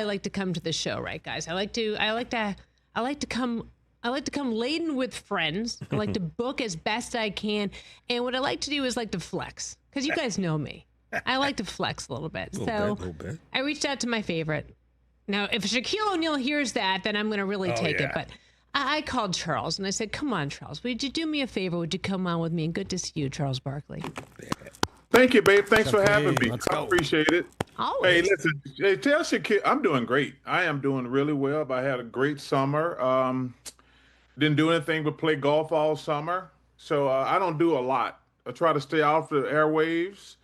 I like to come to the show, right, guys? I like to come laden with friends. I like to book as best I can. And what I like to do is like to flex, because you guys know me. I like to flex a little bit. Little bit. I reached out to my favorite. Now, if Shaquille O'Neal hears that, then I'm going to really take it. But I called Charles and I said, come on, Charles, would you do me a favor? Would you come on with me? And good to see you, Charles Barkley. Thank you, babe. Thanks for having me. I appreciate it. Always. Hey, listen, tell Shaquille, I'm doing great. I am doing really well. I had a great summer. Didn't do anything but play golf all summer. So I don't do a lot. I try to stay off the airwaves.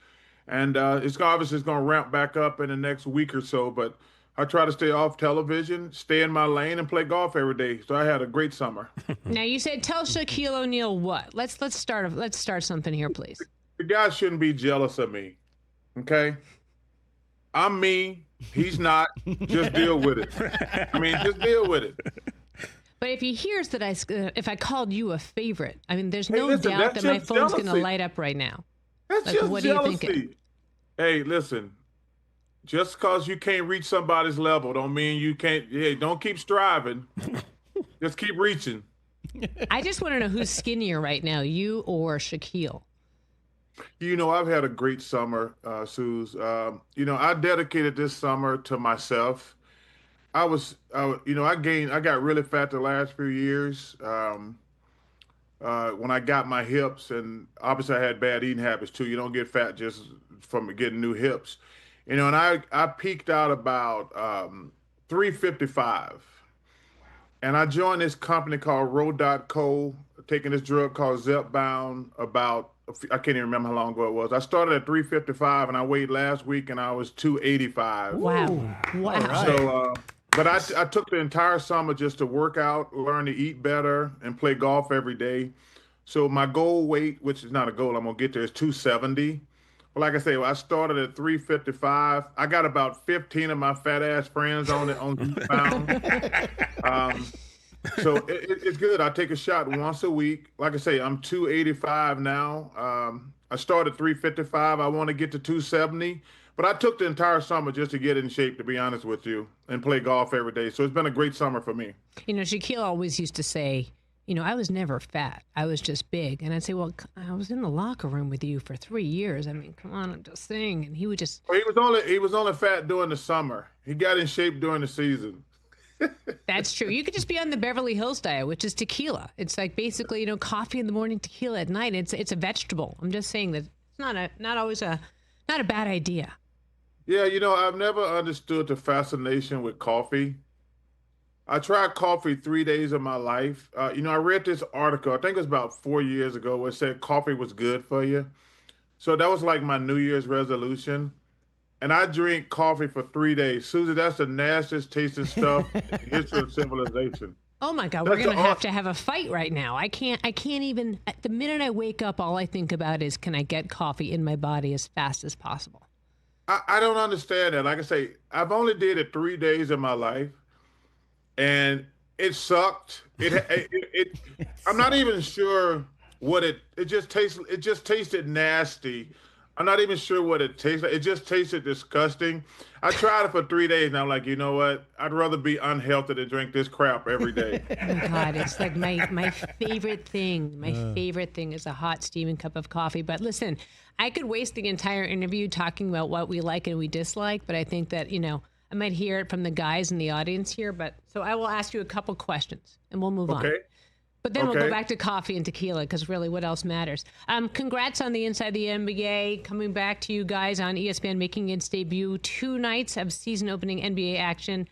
And it's obviously going to ramp back up in the next week or so. But I try to stay off television, stay in my lane, and play golf every day. So I had a great summer. Now, you said tell Shaquille O'Neal what? Let's start something here, please. The guy shouldn't be jealous of me, okay? I'm me. He's not. Just deal with it. Just deal with it. But if he hears that if I called you a favorite, there's no doubt that my phone's going to light up right now. That's just what jealousy. Are you thinking? Hey, listen. Just because you can't reach somebody's level don't mean you can't. Yeah, don't keep striving. Just keep reaching. I just want to know who's skinnier right now, you or Shaquille. I've had a great summer, Suze. I dedicated this summer to myself. I got really fat the last few years when I got my hips, and obviously I had bad eating habits too. You don't get fat just from getting new hips. And I peaked out about 355. And I joined this company called Row.co, taking this drug called Zepbound about, I can't even remember how long ago it was. I started at 355 and I weighed last week and I was 285. Wow. Right. So, but I took the entire summer just to work out, learn to eat better, and play golf every day. So my goal weight, which is not a goal, I'm going to get there, is 270. But like I say, I started at 355. I got about 15 of my fat ass friends on Zepbound. So it's good. I take a shot once a week. Like I say, I'm 285 now. I started 355. I want to get to 270. But I took the entire summer just to get in shape, to be honest with you, and play golf every day. So it's been a great summer for me. Shaquille always used to say, I was never fat. I was just big. And I'd say, well, I was in the locker room with you for 3 years. Come on, I'm just saying. And he would just... Well, he was only fat during the summer. He got in shape during the season. That's true. You could just be on the Beverly Hills diet, which is tequila. It's like basically, coffee in the morning, tequila at night. It's a vegetable. I'm just saying that it's not a bad idea. Yeah, I've never understood the fascination with coffee. I tried coffee 3 days of my life. I read this article, I think it was about 4 years ago, where it said coffee was good for you. So that was like my New Year's resolution. And I drink coffee for 3 days. Suzy, that's the nastiest tasting stuff in the history of civilization. Oh my God, we're going to have a fight right now. I can't even, the minute I wake up, all I think about is, can I get coffee in my body as fast as possible? I don't understand that. Like I say, I've only did it 3 days of my life, and it sucked. I'm not even sure what it just tasted nasty. I'm not even sure what it tastes like. It just tasted disgusting. I tried it for 3 days, and I'm like, you know what? I'd rather be unhealthy than drink this crap every day. Oh my God, it's like my favorite thing. My favorite thing is a hot steaming cup of coffee. But listen, I could waste the entire interview talking about what we like and we dislike, but I think that, I might hear it from the guys in the audience here. So I will ask you a couple questions, and we'll move on. But then we'll go back to coffee and tequila, because really, what else matters? Congrats on the Inside the NBA coming back to you guys on ESPN, making its debut. 2 nights of season-opening NBA action.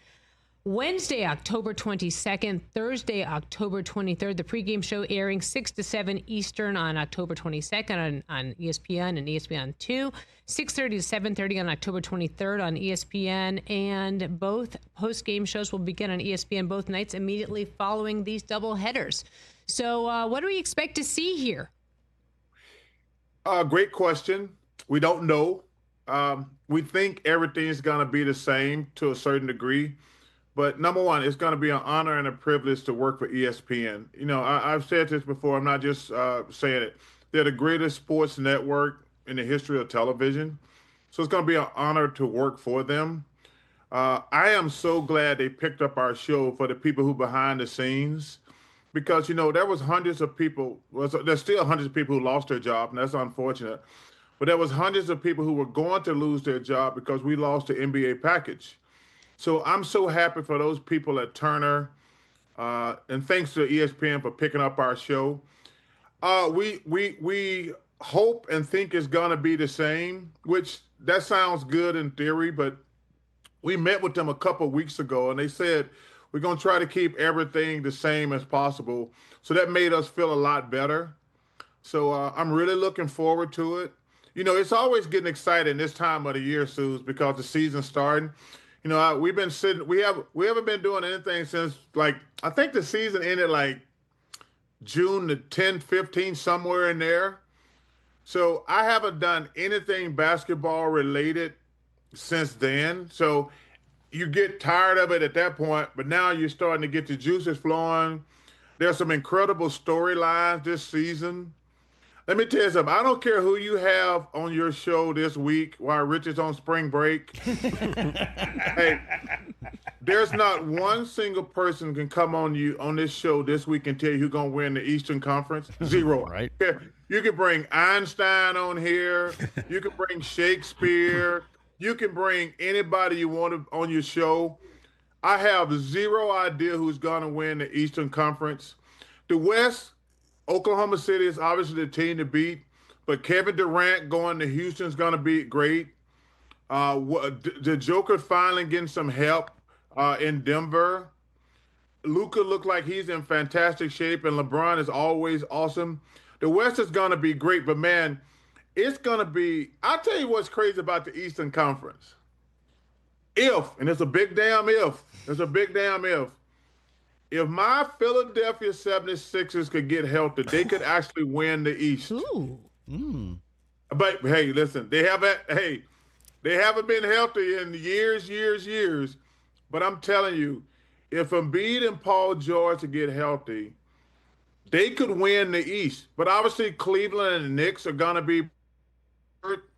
Wednesday, October 22nd, Thursday, October 23rd. The pregame show airing 6 to 7 Eastern on October 22nd on ESPN and ESPN2. 6:30 to 7:30 on October 23rd on ESPN. And both post-game shows will begin on ESPN both nights immediately following these double headers. So what do we expect to see here? Great question. We don't know. We think everything's going to be the same to a certain degree. But number one, it's going to be an honor and a privilege to work for ESPN. I've said this before. I'm not just saying it. They're the greatest sports network in the history of television. So it's going to be an honor to work for them. I am so glad they picked up our show for the people who behind the scenes, because there was hundreds of people. Well, there's still hundreds of people who lost their job, and that's unfortunate. But there was hundreds of people who were going to lose their job because we lost the NBA package. So I'm so happy for those people at Turner, and thanks to ESPN for picking up our show. We hope and think it's gonna be the same, which that sounds good in theory, but we met with them a couple weeks ago, and they said we're gonna try to keep everything the same as possible. So that made us feel a lot better. So I'm really looking forward to it. It's always getting exciting this time of the year, Suze, because the season's starting. We've been sitting. We haven't been doing anything since, like, I think the season ended like June the 10th, 15th, somewhere in there. So I haven't done anything basketball related since then. So you get tired of it at that point, but now you're starting to get the juices flowing. There's some incredible storylines this season. Let me tell you something. I don't care who you have on your show this week while Rich is on spring break. Hey, there's not one single person can come on this show this week and tell you who's going to win the Eastern Conference. Zero. Right. You can bring Einstein on here. You can bring Shakespeare. You can bring anybody you want on your show. I have zero idea who's going to win the Eastern Conference. The West, Oklahoma City is obviously the team to beat, but Kevin Durant going to Houston is going to be great. The Joker finally getting some help in Denver. Luka looked like he's in fantastic shape, and LeBron is always awesome. The West is going to be great, but man, it's going to be – I'll tell you what's crazy about the Eastern Conference. And it's a big damn if, if my Philadelphia 76ers could get healthy, they could actually win the East. Ooh. But, hey, listen, they haven't been healthy in years. But I'm telling you, if Embiid and Paul George to get healthy, they could win the East. But obviously Cleveland and the Knicks are going to be hurt.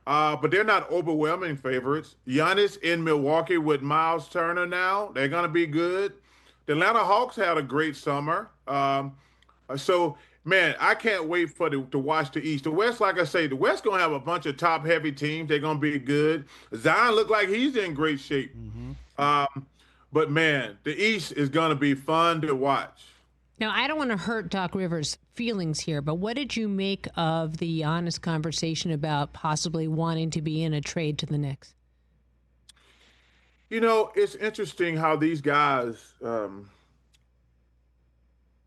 But they're not overwhelming favorites. Giannis in Milwaukee with Miles Turner now, they're going to be good. The Atlanta Hawks had a great summer. So, man, I can't wait to watch the East. The West, like I say, the West going to have a bunch of top-heavy teams. They're going to be good. Zion look like he's in great shape. But, man, the East is going to be fun to watch. Now, I don't want to hurt Doc Rivers' feelings here, but what did you make of the honest conversation about possibly wanting to be in a trade to the Knicks? It's interesting how these guys,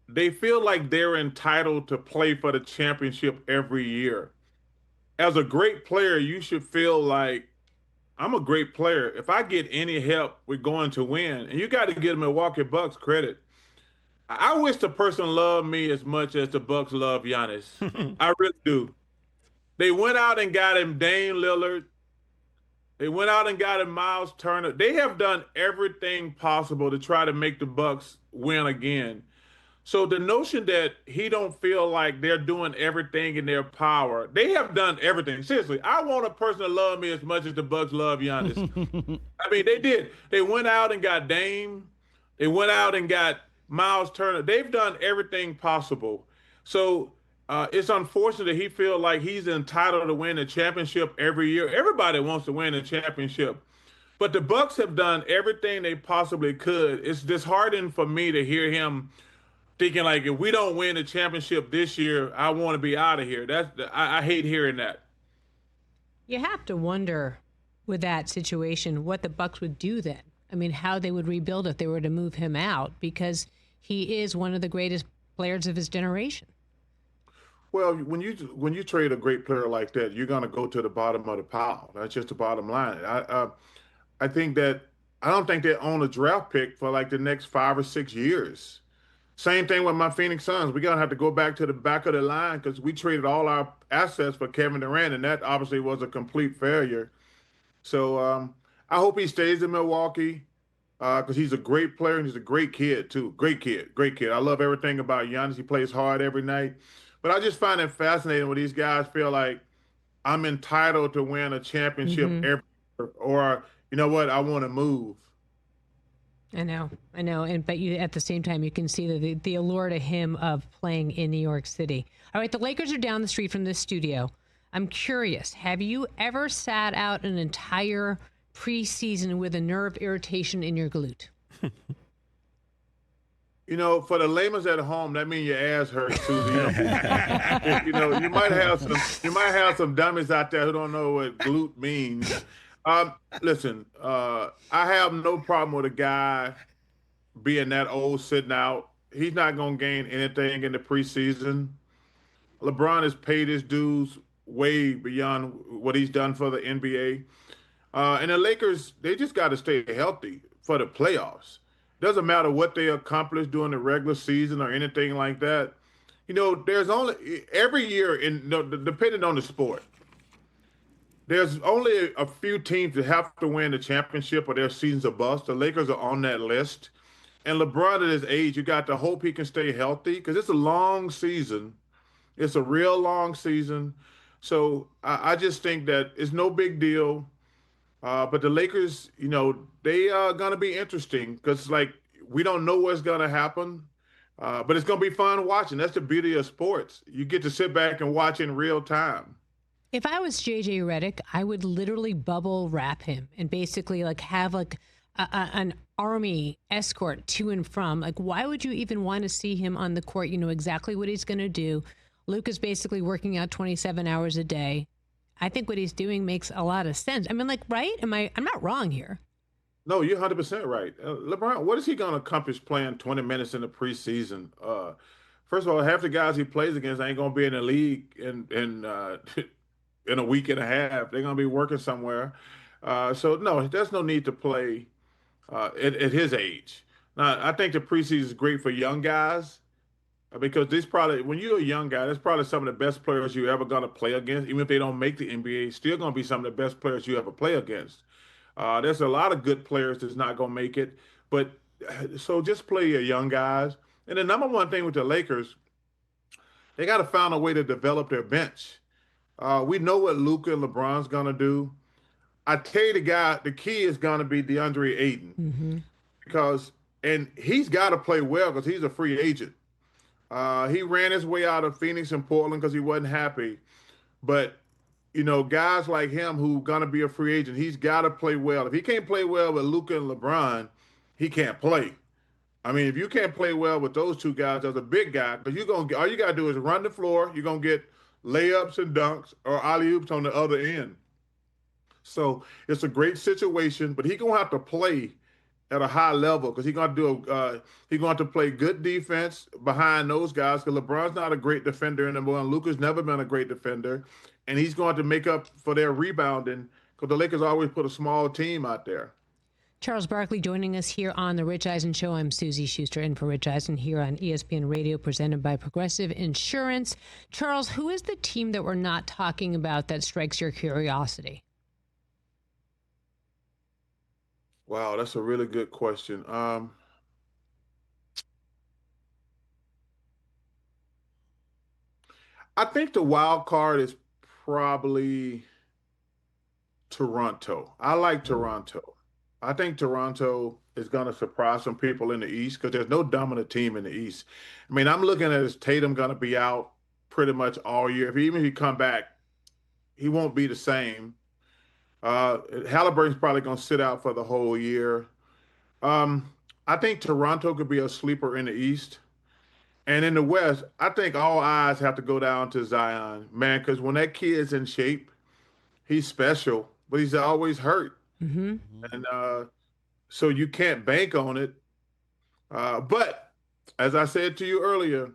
they feel like they're entitled to play for the championship every year. As a great player, you should feel like, I'm a great player. If I get any help, we're going to win. And you got to give the Milwaukee Bucks credit. I wish the person loved me as much as the Bucks love Giannis. I really do. They went out and got him Dame Lillard. They went out and got him Miles Turner. They have done everything possible to try to make the Bucks win again. So the notion that he don't feel like they're doing everything in their power, they have done everything. Seriously, I want a person to love me as much as the Bucks love Giannis. I mean, they did. They went out and got Dame. They went out and got Miles Turner. They've done everything possible. So it's unfortunate that he feels like he's entitled to win a championship every year. Everybody wants to win a championship. But the Bucks have done everything they possibly could. It's disheartening for me to hear him thinking like, if we don't win the championship this year, I want to be out of here. I hate hearing that. You have to wonder with that situation what the Bucks would do then. I mean, how they would rebuild if they were to move him out, because he is one of the greatest players of his generation. Well, when you trade a great player like that, you're going to go to the bottom of the pile. That's just the bottom line. I think that I don't think they own a draft pick for like the next 5 or 6 years. Same thing with my Phoenix Suns. We're going to have to go back to the back of the line because we traded all our assets for Kevin Durant, and that obviously was a complete failure. So I hope he stays in Milwaukee because he's a great player and he's a great kid, too. Great kid. I love everything about Giannis. He plays hard every night. But I just find it fascinating when these guys feel like I'm entitled to win a championship every year, or, you know what, I want to move. I know, but you at the same time you can see the allure to him of playing in New York City. All right, the Lakers are down the street from this studio. I'm curious, have you ever sat out an entire preseason with a nerve irritation in your glute? You know, for the layman's at home, that means your ass hurts, Suzy. You might have some dummies out there who don't know what glute means. Listen, I have no problem with a guy being that old sitting out. He's not going to gain anything in the preseason. LeBron has paid his dues way beyond what he's done for the NBA. And the Lakers, they just got to stay healthy for the playoffs. Doesn't matter what they accomplish during the regular season or anything like that. There's only every year depending on the sport, there's only a few teams that have to win the championship or their season's a bust. The Lakers are on that list. And LeBron at his age, you got to hope he can stay healthy because it's a long season. It's a real long season. So I just think that it's no big deal. But the Lakers, they are going to be interesting because, we don't know what's going to happen. But it's going to be fun watching. That's the beauty of sports. You get to sit back and watch in real time. If I was JJ Redick, I would literally bubble wrap him and basically have an army escort to and from. Why would you even want to see him on the court? You know exactly what he's going to do. Luke is basically working out 27 hours a day. I think what he's doing makes a lot of sense. I mean, right? I'm not wrong here. No, you're 100% right. LeBron, what is he going to accomplish playing 20 minutes in the preseason? First of all, half the guys he plays against ain't going to be in the league in a week and a half. They're going to be working somewhere. So, no, there's no need to play at his age. Now, I think the preseason is great for young guys because when you're a young guy, that's probably some of the best players you're ever going to play against. Even if they don't make the NBA, still going to be some of the best players you ever play against. There's a lot of good players that's not going to make it. But so just play your young guys. And the number one thing with the Lakers, they got to find a way to develop their bench. We know what Luka and LeBron's going to do. I tell you, the key is going to be DeAndre Ayton and he's got to play well because he's a free agent. He ran his way out of Phoenix and Portland because he wasn't happy. But, guys like him who going to be a free agent, he's got to play well. If he can't play well with Luka and LeBron, he can't play. I mean, if you can't play well with those two guys as a big guy, because all you got to do is run the floor. You're going to get layups and dunks or alley-oops on the other end. So it's a great situation, but he's going to have to play at a high level because he's going to play good defense behind those guys because LeBron's not a great defender anymore and Luka's never been a great defender. And he's going to make up for their rebounding because the Lakers always put a small team out there. Charles Barkley joining us here on The Rich Eisen Show. I'm Suzy Shuster in for Rich Eisen here on ESPN Radio, presented by Progressive Insurance. Charles, who is the team that we're not talking about that strikes your curiosity? Wow, that's a really good question. I think the wild card is probably Toronto. I like Toronto. I think Toronto is going to surprise some people in the East because there's no dominant team in the East. I mean, I'm looking at is Tatum going to be out pretty much all year. Even if he come back, he won't be the same. Halliburton's probably going to sit out for the whole year. I think Toronto could be a sleeper in the East. And in the West, I think all eyes have to go down to Zion, man, because when that kid's in shape, he's special, but he's always hurt. Mm-hmm. And so you can't bank on it. But as I said to you earlier,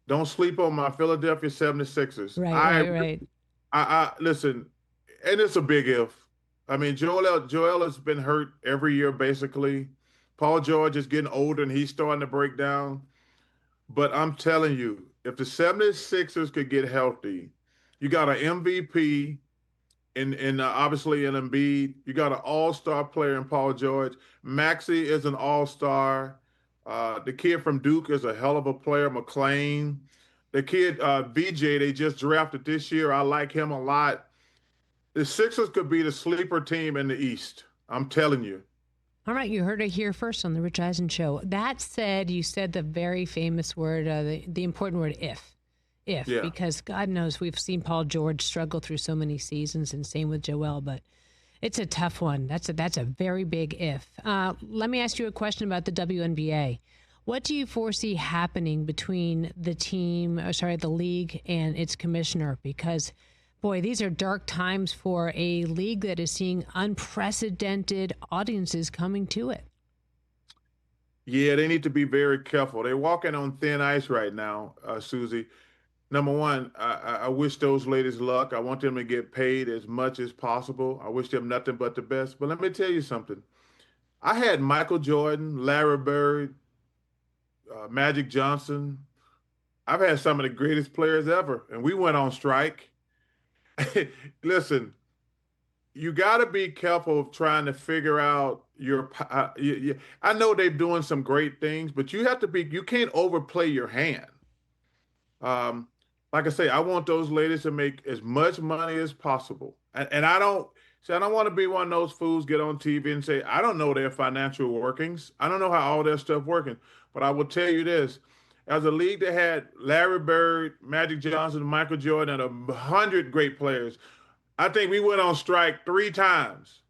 don't sleep on my Philadelphia 76ers. Right. I listen, and it's a big if. I mean, Joel has been hurt every year, basically. Paul George is getting older, and he's starting to break down. But I'm telling you, if the 76ers could get healthy, you got an MVP in obviously in Embiid. You got an all-star player in Paul George. Maxey is an all-star. The kid from Duke is a hell of a player, McClain. The kid, VJ, they just drafted this year. I like him a lot. the Sixers could be the sleeper team in the East. I'm telling you. All right, you heard it here first on the Rich Eisen Show. That said, you said the very famous word, the important word, if. Yeah. Because God knows we've seen Paul George struggle through so many seasons, and same with Joel, but it's a tough one. That's a very big if. Let me ask you a question about the WNBA. What do you foresee happening between the league and its commissioner? Because, boy, these are dark times for a league that is seeing unprecedented audiences coming to it. Yeah, they need to be very careful. They're walking on thin ice right now, Suzy. Number one, I wish those ladies luck. I want them to get paid as much as possible. I wish them nothing but the best. But let me tell you something. I had Michael Jordan, Larry Bird, Magic Johnson. I've had some of the greatest players ever, and we went on strike. Listen, you got to be careful of trying to figure out I know they're doing some great things, but you can't overplay your hand. Like I say, I want those ladies to make as much money as possible. And I don't want to be one of those fools get on TV and say, I don't know their financial workings. I don't know how all their stuff working. But I will tell you this, as a league that had Larry Bird, Magic Johnson, Michael Jordan, and 100 great players, I think we went on strike 3 times.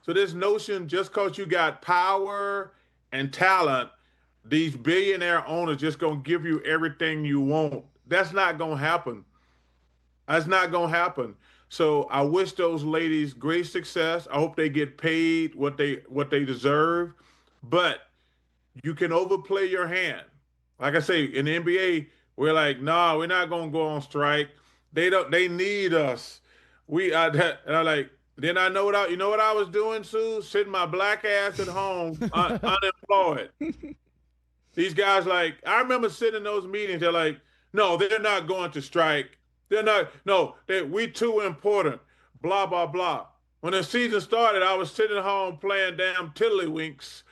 So this notion, just because you got power and talent, these billionaire owners just going to give you everything you want. That's not going to happen. That's not going to happen. So I wish those ladies great success. I hope they get paid what they deserve. But you can overplay your hand. Like I say, in the NBA, we're like, no, we're not going to go on strike. They need us. And I'm like, then I know you know what I was doing, Sue? Sitting my black ass at home, unemployed. These guys, like, I remember sitting in those meetings, they're like, no, they're not going to strike. We too important, blah, blah, blah. When the season started, I was sitting at home playing damn tiddlywinks.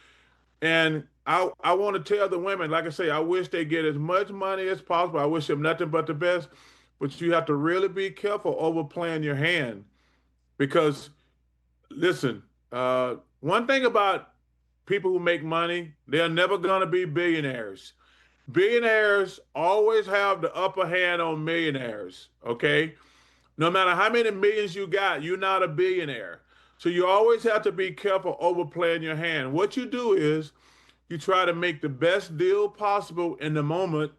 And I want to tell the women, like I say, I wish they get as much money as possible. I wish them nothing but the best. But you have to really be careful overplaying your hand. Because, listen, one thing about people who make money, they're never going to be billionaires. Billionaires always have the upper hand on millionaires, okay? No matter how many millions you got, you're not a billionaire. So you always have to be careful overplaying your hand. What you do is you try to make the best deal possible in the moment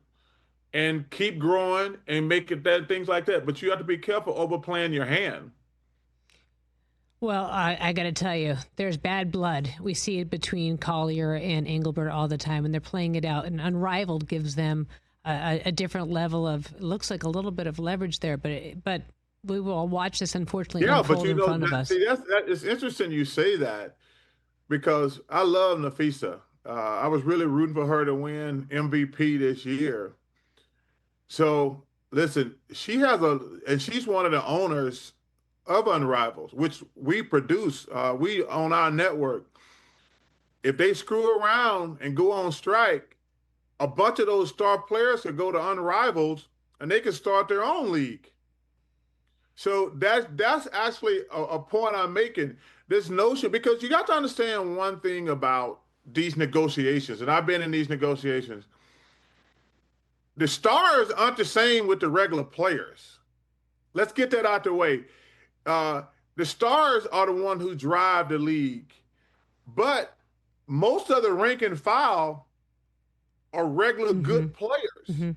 and keep growing and make it things like that. But you have to be careful overplaying your hand. Well, I got to tell you, there's bad blood. We see it between Collier and Engelbert all the time, and they're playing it out. And Unrivaled gives them a different level of, looks like a little bit of leverage there, but we will watch this, unfortunately, unfold in front of us. See, it's interesting you say that, because I love Nafisa. I was really rooting for her to win MVP this year. So, listen, she's one of the owners of Unrivaled, which we produce. We on our network. If they screw around and go on strike, a bunch of those star players could go to Unrivaled and they could start their own league. So that's actually a point I'm making. This notion, because you got to understand one thing about these negotiations, and I've been in these negotiations. The stars aren't the same with the regular players. Let's get that out the way. The stars are the one who drive the league, but most of the rank and file are regular good players. Mm-hmm.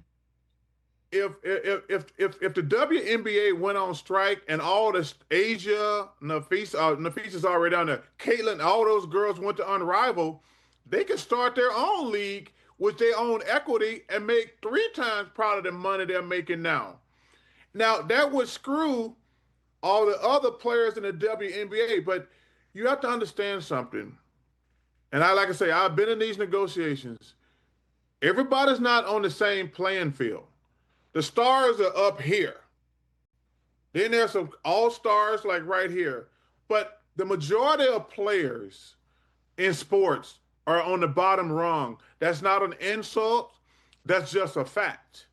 If the WNBA went on strike and all this Asia, Nafisa's already down there, Caitlin, all those girls went to Unrivaled, they could start their own league with their own equity and make 3 times probably the money they're making now. Now, that would screw all the other players in the WNBA, but you have to understand something. And like I say, I've been in these negotiations. Everybody's not on the same playing field. The stars are up here. Then there's some all-stars like right here. But the majority of players in sports are on the bottom rung. That's not an insult. That's just a fact.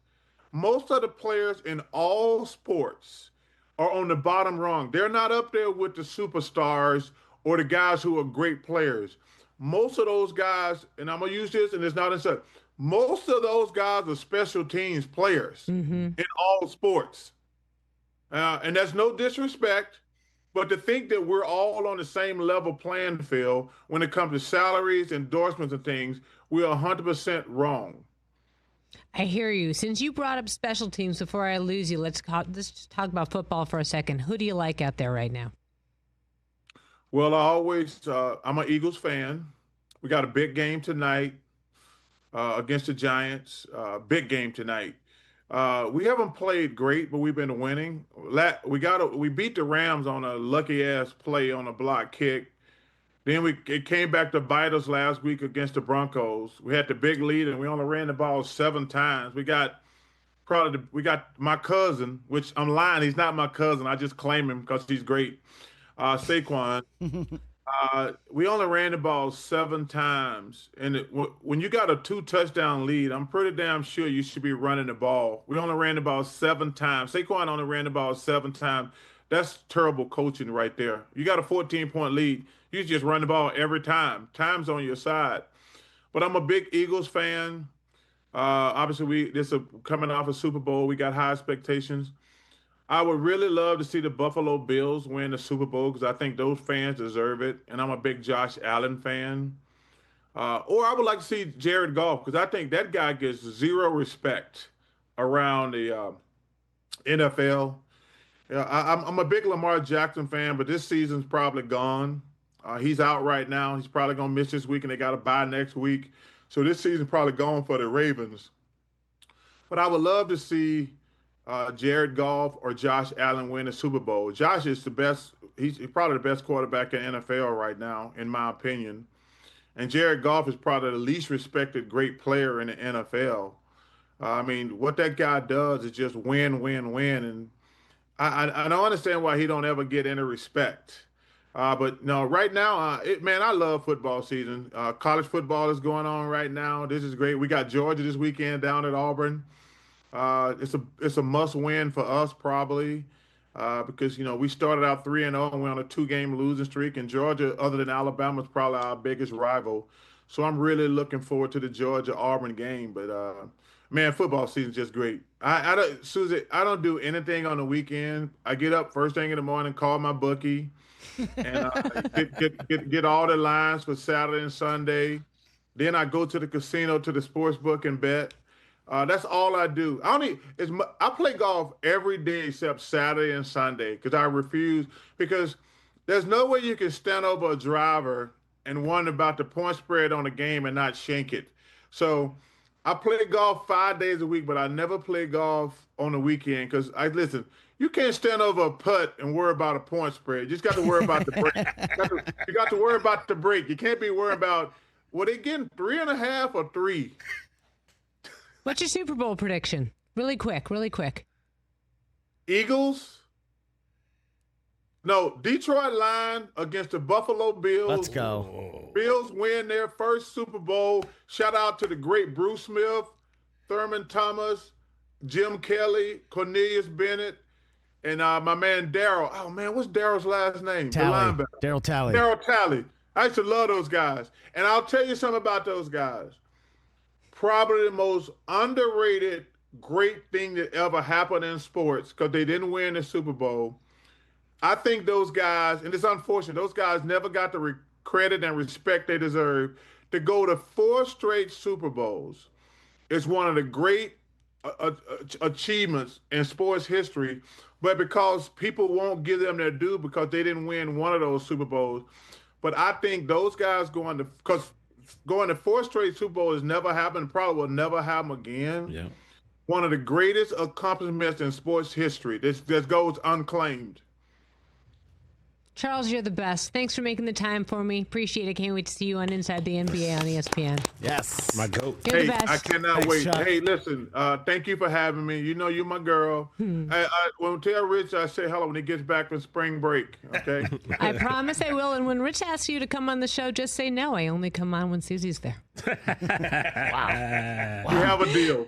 Most of the players in all sports are on the bottom rung. They're not up there with the superstars or the guys who are great players. Most of those guys, and I'm going to use this, and it's not inside, most of those guys are special teams players in all sports. And that's no disrespect, but to think that we're all on the same level playing field when it comes to salaries, endorsements, and things, we're 100% wrong. I hear you. Since you brought up special teams, before I lose you, let's just talk about football for a second. Who do you like out there right now? Well, I'm an Eagles fan. We got a big game tonight against the Giants. Big game tonight. We haven't played great, but we've been winning. We beat the Rams on a lucky ass play on a block kick. Then it came back to bite us last week against the Broncos. We had the big lead, and we only ran the ball 7 times. We got my cousin, which I'm lying. He's not my cousin. I just claim him because he's great. Saquon. We only ran the ball 7 times. And when you got a 2-touchdown lead, I'm pretty damn sure you should be running the ball. We only ran the ball 7 times. Saquon only ran the ball 7 times. That's terrible coaching right there. You got a 14-point lead. You just run the ball every time. Time's on your side. But I'm a big Eagles fan. Obviously, this is coming off a Super Bowl. We got high expectations. I would really love to see the Buffalo Bills win the Super Bowl because I think those fans deserve it. And I'm a big Josh Allen fan. Or I would like to see Jared Goff because I think that guy gets zero respect around the NFL. Yeah, I'm a big Lamar Jackson fan, but this season's probably gone. He's out right now. He's probably going to miss this week, and they got to bye next week. So this season's probably gone for the Ravens. But I would love to see Jared Goff or Josh Allen win the Super Bowl. Josh is the best. He's probably the best quarterback in NFL right now, in my opinion. And Jared Goff is probably the least respected great player in the NFL. I mean, what that guy does is just win, win, win. And I don't understand why he don't ever get any respect. But no, right now, I love football season. College football is going on right now. This is great. We got Georgia this weekend down at Auburn. It's a must win for us probably because we started out 3-0 and we're on a 2-game losing streak. And Georgia, other than Alabama, is probably our biggest rival. So I'm really looking forward to the Georgia Auburn game. But man, football season's just great. Suzy, I don't do anything on the weekend. I get up first thing in the morning, call my bookie. And get all the lines for Saturday and Sunday. Then I go to the casino, to the sports book and bet. That's all I do. I play golf every day except Saturday and Sunday because I refuse. Because there's no way you can stand over a driver and wonder about the point spread on the game and not shank it. So I play golf 5 days a week, but I never play golf on the weekend because listen. You can't stand over a putt and worry about a point spread. You just got to worry about the break. You got to worry about the break. You can't be worried about, they getting 3.5 or 3? What's your Super Bowl prediction? Really quick. Eagles? No, Detroit line against the Buffalo Bills. Let's go. Bills win their first Super Bowl. Shout out to the great Bruce Smith, Thurman Thomas, Jim Kelly, Cornelius Bennett, and my man Darryl. Oh, man, what's Darryl's last name? Talley. Darryl Talley. Darryl Talley. I used to love those guys. And I'll tell you something about those guys. Probably the most underrated great thing that ever happened in sports because they didn't win the Super Bowl. I think those guys, and it's unfortunate, those guys never got the credit and respect they deserve. To go to 4 straight Super Bowls is one of the great achievements in sports history, but because people won't give them their due because they didn't win one of those Super Bowls. But I think those guys going to 4 straight Super Bowls never happened, probably will never happen again. Yeah. One of the greatest accomplishments in sports history. This goes unclaimed. Charles, you're the best. Thanks for making the time for me. Appreciate it. Can't wait to see you on Inside the NBA on ESPN. Yes. My goat. You're the best. I cannot Thanks, wait. Chuck. Hey, listen, thank you for having me. You know you're my girl. When tell Rich I say hello when he gets back from spring break, okay? I promise I will. And when Rich asks you to come on the show, just say no. I only come on when Suzy's there. Wow. We have a deal.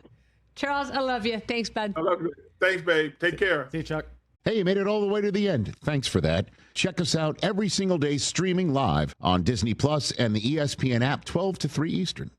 Charles, I love you. Thanks, bud. I love you. Thanks, babe. Take care. See you, Chuck. Hey, you made it all the way to the end. Thanks for that. Check us out every single day streaming live on Disney Plus and the ESPN app 12 to 3 Eastern.